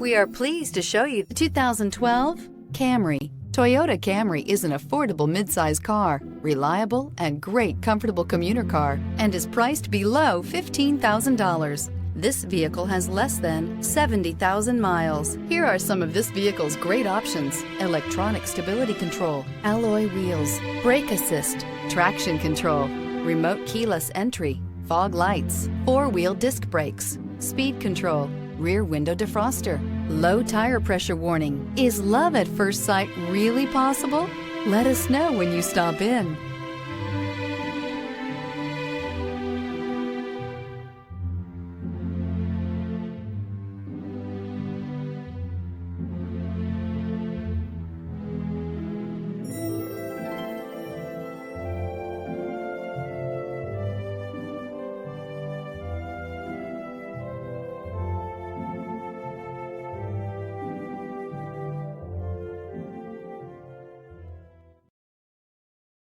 We are pleased to show you the 2012 Camry. Toyota Camry is an affordable midsize car, reliable and great comfortable commuter car, and is priced below $15,000. This vehicle has less than 70,000 miles. Here are some of this vehicle's great options: electronic stability control, alloy wheels, brake assist, traction control, remote keyless entry, fog lights, four-wheel disc brakes, speed control, rear window defroster, low tire pressure warning. Is love at first sight really possible? Let us know when you stop in.